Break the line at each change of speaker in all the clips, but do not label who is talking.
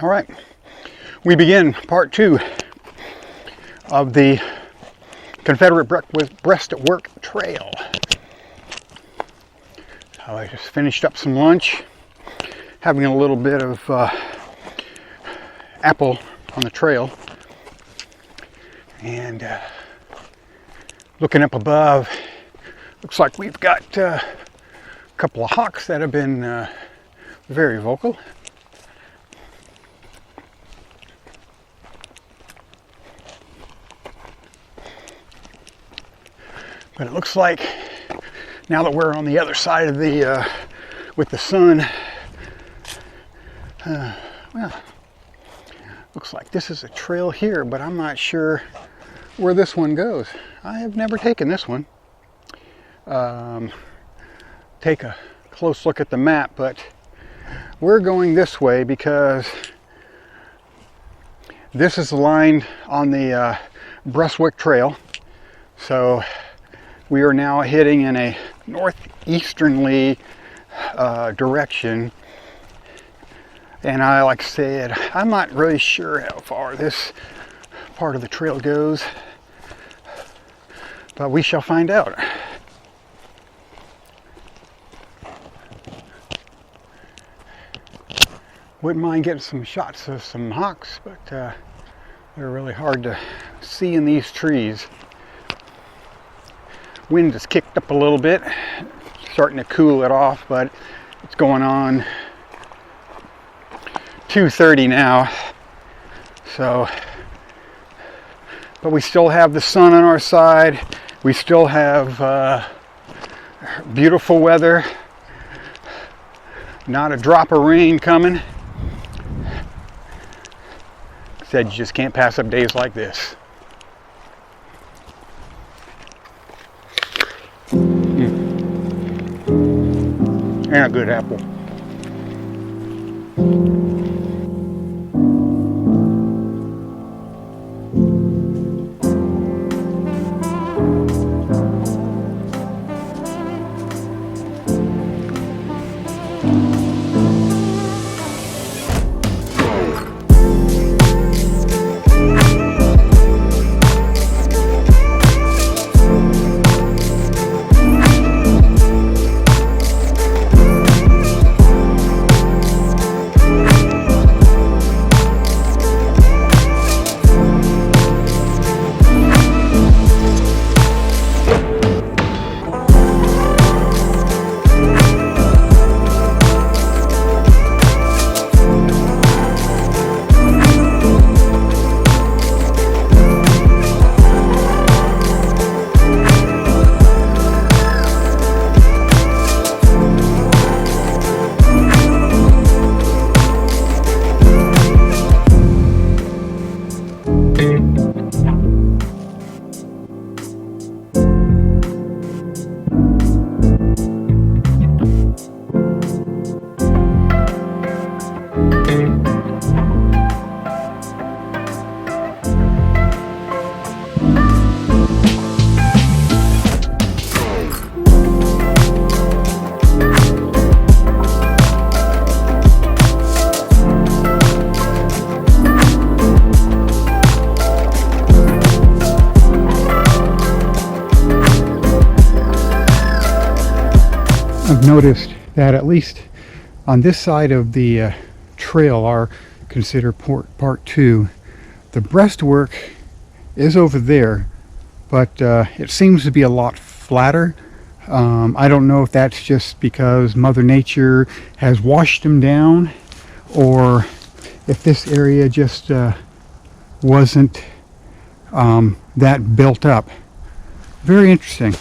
All right, we begin part 2 of the Confederate Breastworks Trail. So I just finished up some lunch, having a little bit of apple on the trail, and looking up above, looks like we've got a couple of hawks that have been very vocal. But it looks like now that we're on the other side of the, with the sun, well, looks like this is a trail here, but I'm not sure where this one goes. I have never taken this one. Take a close look at the map, but we're going this way because this is lined on the Breastworks Trail. So we are now heading in a northeasterly direction, and like I said, I'm not really sure how far this part of the trail goes, but we shall find out. Wouldn't mind getting some shots of some hawks, but they're really hard to see in these trees. Wind has kicked up a little bit, starting to cool it off, but it's going on 2:30 now. So, but we still have the sun on our side. We still have beautiful weather. Not a drop of rain coming. Said you just can't pass up days like this. And a good apple. I've noticed that at least on this side of the trail, our consider part 2, the breastwork is over there, but it seems to be a lot flatter. I don't know if that's just because Mother Nature has washed them down, or if this area just wasn't that built up. Very interesting.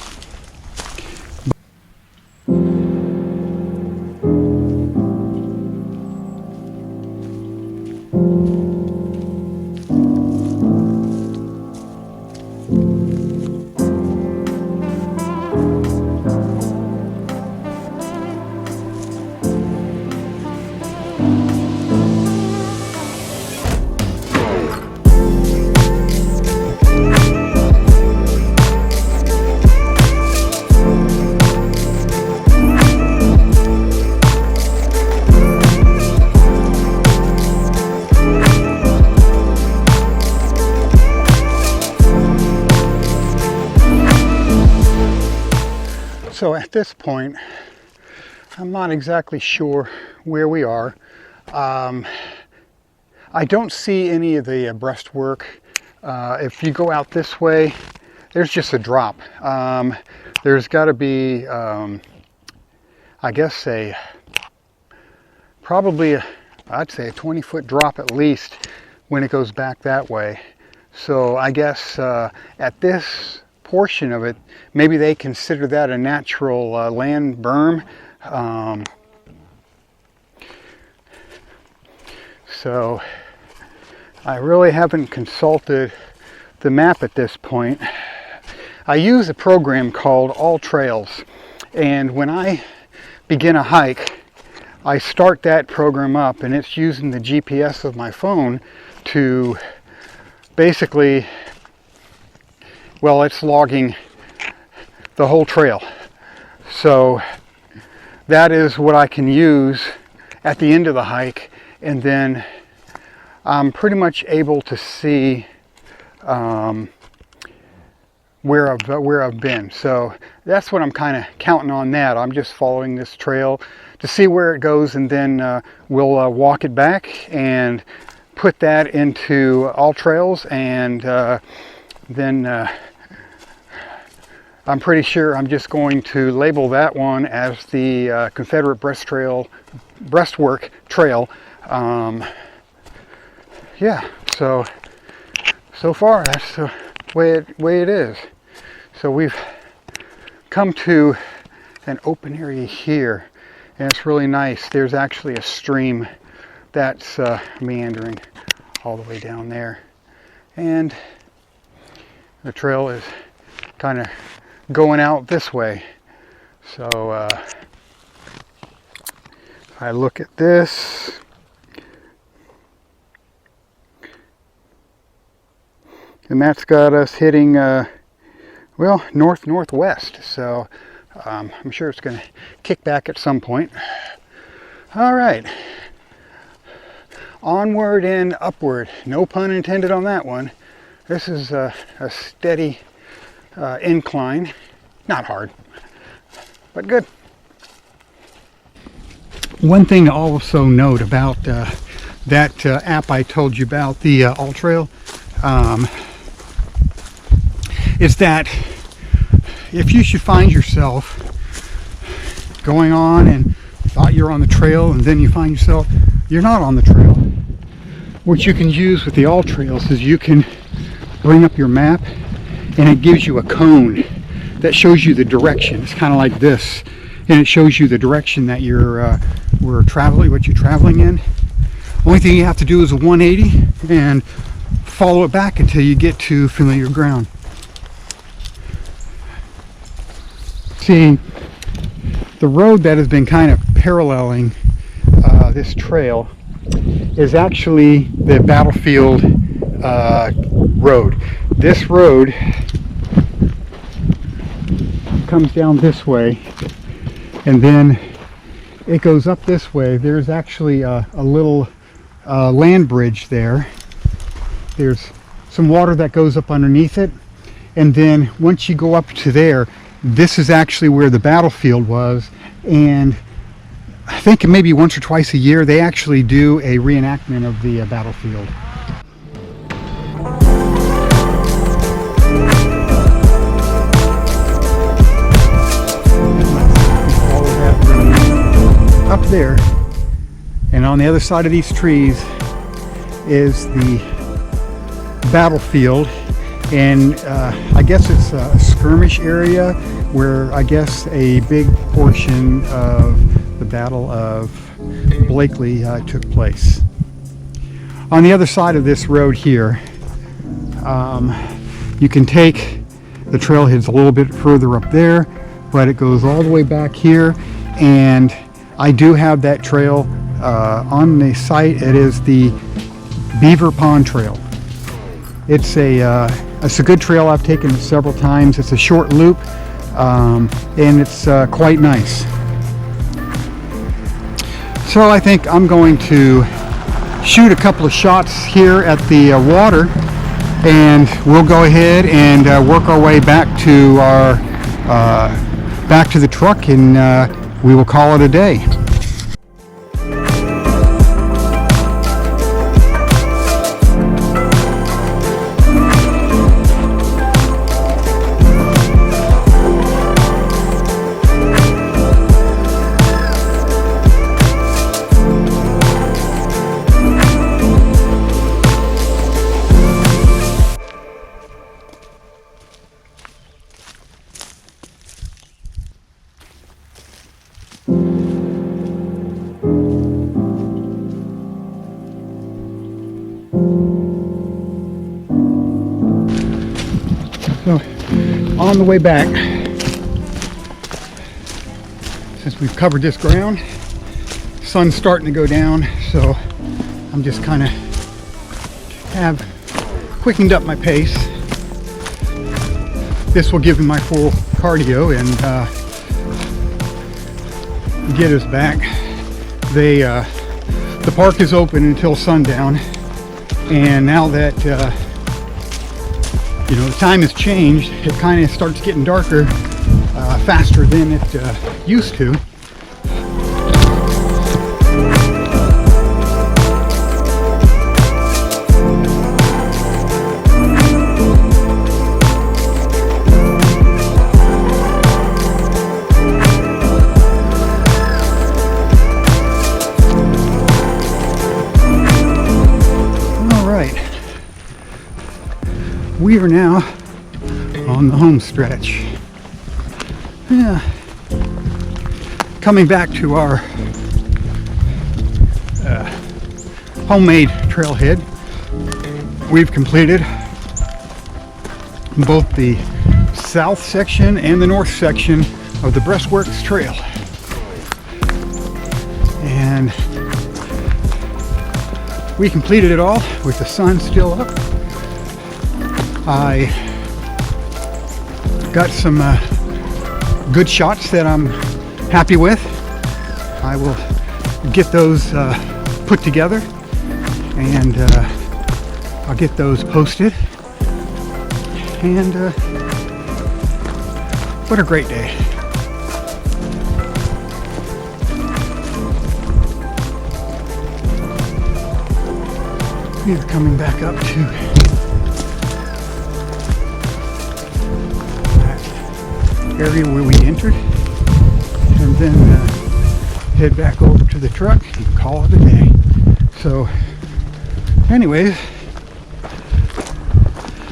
So at this point, I'm not exactly sure where we are. I don't see any of the breastwork. If you go out this way, there's just a drop. There's got to be, I guess, I'd say a 20-foot drop at least when it goes back that way. So I guess at this portion of it, maybe they consider that a natural land berm. So I really haven't consulted the map at this point. I use a program called All Trails, and when I begin a hike, I start that program up, and it's using the GPS of my phone to basically, well, it's logging the whole trail. So that is what I can use at the end of the hike, and then I'm pretty much able to see where I've been. So that's what I'm kind of counting on. That I'm just following this trail to see where it goes, and then we'll walk it back and put that into All Trails, and then I'm pretty sure I'm just going to label that one as the Confederate Breastwork Trail. Yeah, so far that's the way it is. So we've come to an open area here, and it's really nice. There's actually a stream that's meandering all the way down there, and the trail is kind of going out this way. So if I look at this, and that's got us hitting well, northwest. So I'm sure it's going to kick back at some point. All right, onward and upward. No pun intended on that one. This is a steady incline. Not hard, but good. One thing to also note about that app I told you about, the All Trail, is that if you should find yourself going on and thought you're on the trail, and then you find yourself you're not on the trail, what you can use with the All Trails is you can bring up your map, and it gives you a cone that shows you the direction. It's kind of like this, and it shows you the direction that you're what you're traveling in. Only thing you have to do is a 180 and follow it back until you get to familiar ground. See, the road that has been kind of paralleling this trail is actually the battlefield road. This road comes down this way, and then it goes up this way. There's actually a little land bridge there. There's some water that goes up underneath it, and then once you go up to there, this is actually where the battlefield was. And I think maybe once or twice a year they actually do a reenactment of the battlefield. Up there, and on the other side of these trees is the battlefield, and I guess it's a skirmish area where I guess a big portion of the Battle of Blakeley took place. On the other side of this road here, you can take the trailheads a little bit further up there, but it goes all the way back here, and I do have that trail on the site. It is the Beaver Pond Trail. It's a good trail. I've taken it several times. It's a short loop, and it's quite nice. So I think I'm going to shoot a couple of shots here at the water, and we'll go ahead and work our way back to our back to the truck, and we will call it a day. So, on the way back, since we've covered this ground, sun's starting to go down, so I'm just kind of have quickened up my pace. This will give me my full cardio and get us back. The park is open until sundown, and now that you know, the time has changed, it kind of starts getting darker faster than it used to. We are now on the home stretch. Yeah. Coming back to our homemade trailhead, we've completed both the south section and the north section of the Breastworks trail. And we completed it all with the sun still up. I got some good shots that I'm happy with. I will get those put together, and I'll get those posted. And what a great day. We're coming back up to area where we entered, and then head back over to the truck and call it a day. So anyways,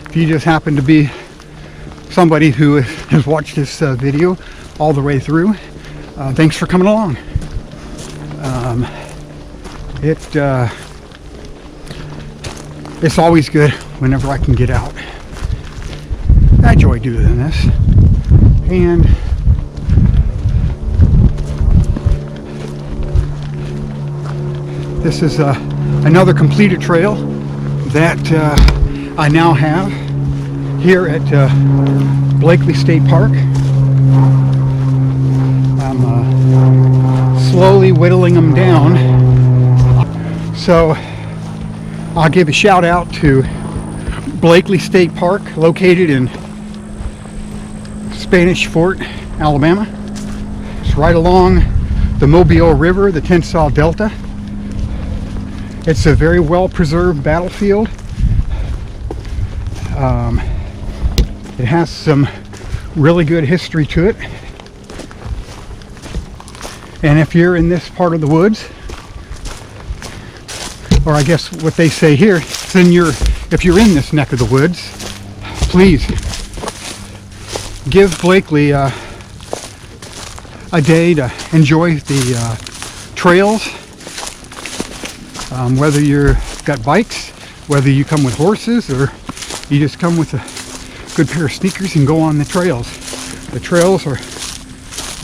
if you just happen to be somebody who has watched this video all the way through, thanks for coming along. It's always good whenever I can get out. I enjoy doing this. And this is another completed trail that I now have here at Blakeley State Park. I'm slowly whittling them down. So I'll give a shout out to Blakeley State Park, located in Spanish Fort, Alabama. It's right along the Mobile River, the Tensas Delta. It's a very well preserved battlefield. It has some really good history to it. And if you're in this part of the woods, or I guess what they say here, if you're in this neck of the woods, please give Blakeley a day to enjoy the trails. Whether you've got bikes, whether you come with horses, or you just come with a good pair of sneakers and go on the trails. The trails are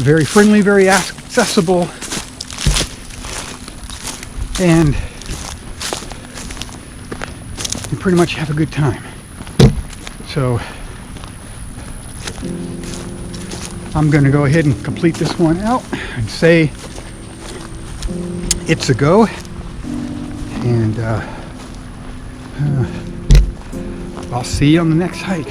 very friendly, very accessible, and you pretty much have a good time. So I'm going to go ahead and complete this one out and say it's a go. And I'll see you on the next hike.